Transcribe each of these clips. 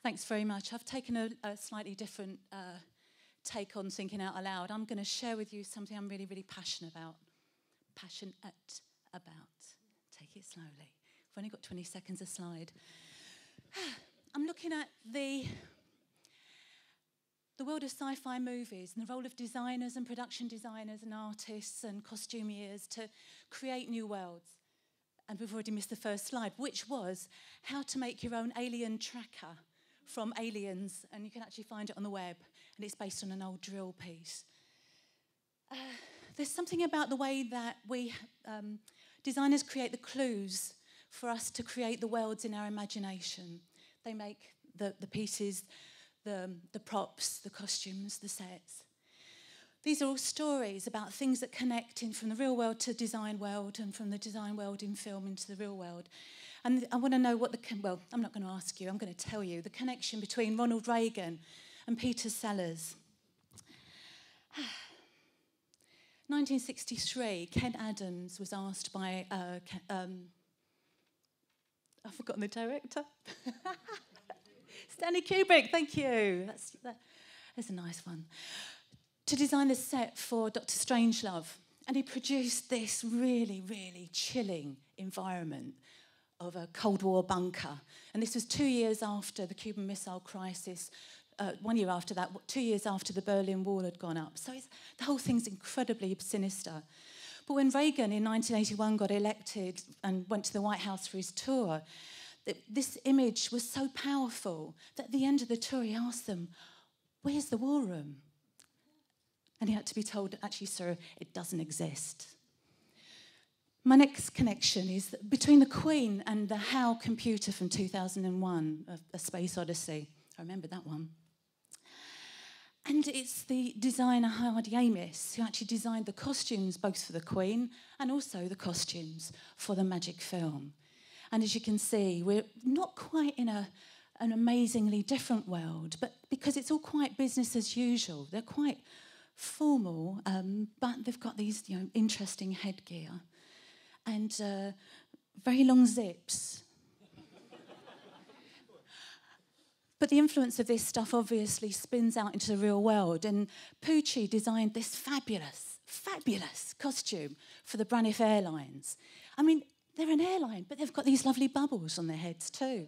Thanks very much. I've taken a slightly different take on thinking out aloud. I'm going to share with you something I'm really, really passionate about. Take it slowly. We've only got 20 seconds a slide. I'm looking at the world of sci-fi movies and the role of designers and production designers and artists and costumiers to create new worlds. And we've already missed the first slide, which was how to make your own alien tracker from aliens. And you can actually find it on the web. And it's based on an old drill piece. There's something about the way that we designers create the clues for us to create the worlds in our imagination. They make the pieces, the props, the costumes, the sets. These are all stories about things that connect in from the real world to design world and from the design world in film into the real world. And I want to know what well, I'm not going to ask you, I'm going to tell you the connection between Ronald Reagan and Peter Sellers. 1963, Ken Adams was asked by, I've forgotten the director. Stanley Kubrick, thank you. That's a nice one. To design the set for Dr. Strangelove. And he produced this really, really chilling environment of a Cold War bunker. And this was 2 years after the Cuban Missile Crisis, 1 year after that, 2 years after the Berlin Wall had gone up. So the whole thing's incredibly sinister. But when Reagan in 1981 got elected and went to the White House for his tour, this image was so powerful that at the end of the tour he asked them, "Where's the war room?" And he had to be told, "Actually, sir, it doesn't exist." My next connection is between the Queen and the HAL computer from 2001, A Space Odyssey. I remember that one. And it's the designer Hardy Amis who actually designed the costumes both for the Queen and also the costumes for the magic film. And as you can see, we're not quite in an amazingly different world, but because it's all quite business as usual. They're quite formal, but they've got these interesting headgear and very long zips. But the influence of this stuff obviously spins out into the real world. And Pucci designed this fabulous, fabulous costume for the Braniff Airlines. I mean, they're an airline, but they've got these lovely bubbles on their heads too.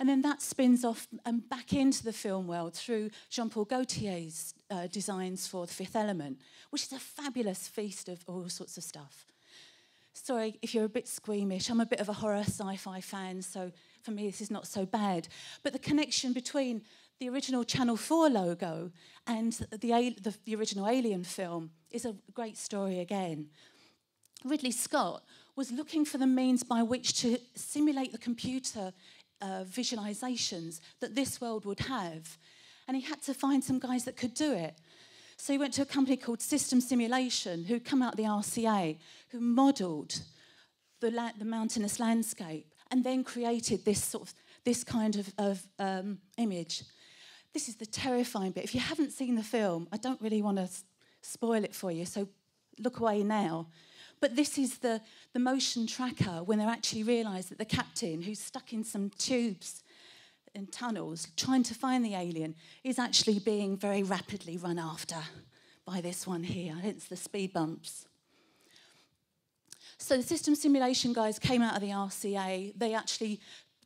And then that spins off and back into the film world through Jean-Paul Gaultier's designs for The Fifth Element, which is a fabulous feast of all sorts of stuff. Sorry if you're a bit squeamish. I'm a bit of a horror sci-fi fan, so for me this is not so bad. But the connection between the original Channel 4 logo and the original Alien film is a great story again. Ridley Scott was looking for the means by which to simulate the computer visualizations that this world would have. And he had to find some guys that could do it. So he went to a company called System Simulation, who'd come out of the RCA, who modelled the mountainous landscape and then created this kind of image. This is the terrifying bit. If you haven't seen the film, I don't really want to spoil it for you, so look away now. But this is the motion tracker when they actually realise that the captain, who's stuck in some tubes and tunnels trying to find the alien, is actually being very rapidly run after by this one here. Hence the speed bumps. So the system simulation guys came out of the RCA. They actually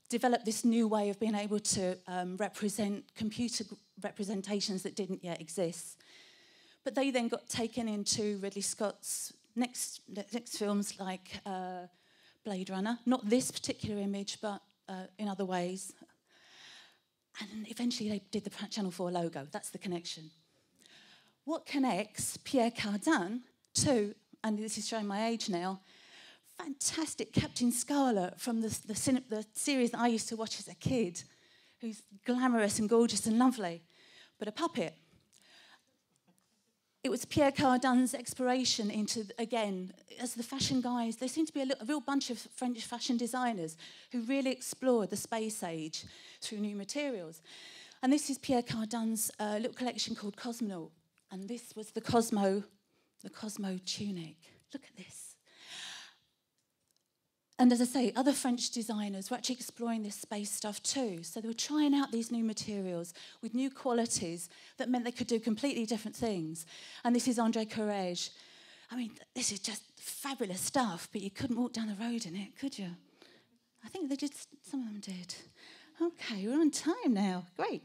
developed this new way of being able to represent computer representations that didn't yet exist. But they then got taken into Ridley Scott's next films like Blade Runner. Not this particular image, but in other ways. And eventually they did the Channel 4 logo. That's the connection. What connects Pierre Cardin to, and this is showing my age now, fantastic Captain Scarlet from the series that I used to watch as a kid, who's glamorous and gorgeous and lovely, but a puppet. It was Pierre Cardin's exploration into, again, as the fashion guys, there seemed to be a real bunch of French fashion designers who really explored the space age through new materials. And this is Pierre Cardin's little collection called Cosmonaut. And this was the Cosmo tunic. Look at this. And as I say, other French designers were actually exploring this space stuff too. So they were trying out these new materials with new qualities that meant they could do completely different things. And this is André Courrèges. I mean, this is just fabulous stuff, but you couldn't walk down the road in it, could you? I think they did, some of them did. Okay, we're on time now. Great.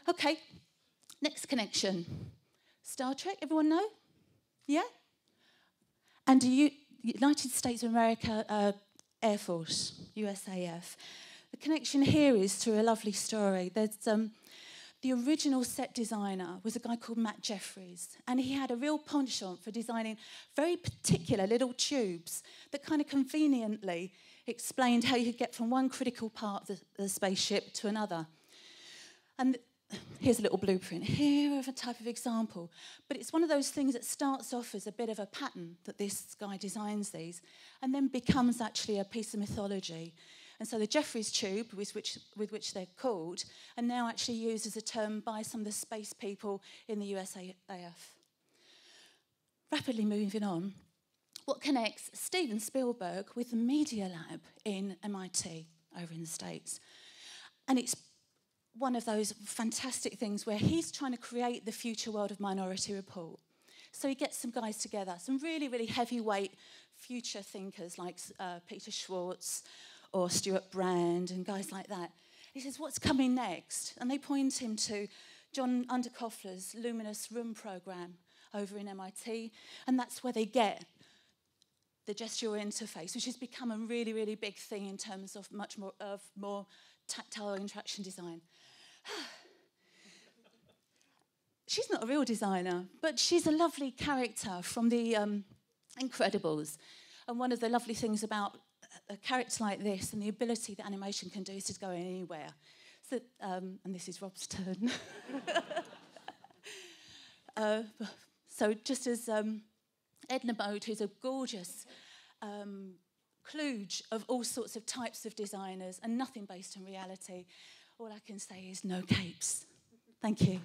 Okay, next connection. Star Trek, everyone know? Yeah? And United States of America Air Force, USAF. The connection here is through a lovely story. There's the original set designer was a guy called Matt Jeffries, and he had a real penchant for designing very particular little tubes that kind of conveniently explained how you could get from one critical part of the spaceship to another. And here's a little blueprint here of a type of example. But it's one of those things that starts off as a bit of a pattern that this guy designs these, and then becomes actually a piece of mythology. And so the Jeffries tube, with which they're called, are now actually used as a term by some of the space people in the USAF. Rapidly moving on, what connects Steven Spielberg with the Media Lab in MIT over in the States? And it's one of those fantastic things where he's trying to create the future world of Minority Report. So he gets some guys together, some really, really heavyweight future thinkers like Peter Schwartz or Stuart Brand and guys like that. He says, what's coming next? And they point him to John Underkoffler's Luminous Room program over in MIT, and that's where they get the gestural interface, which has become a really, really big thing in terms of much more tactile interaction design. She's not a real designer, but she's a lovely character from the Incredibles. And one of the lovely things about a character like this and the ability that animation can do is to go anywhere. So, and this is Rob's turn. So just as Edna Mode, who's a gorgeous kludge of all sorts of types of designers and nothing based on reality, all I can say is no capes. Thank you.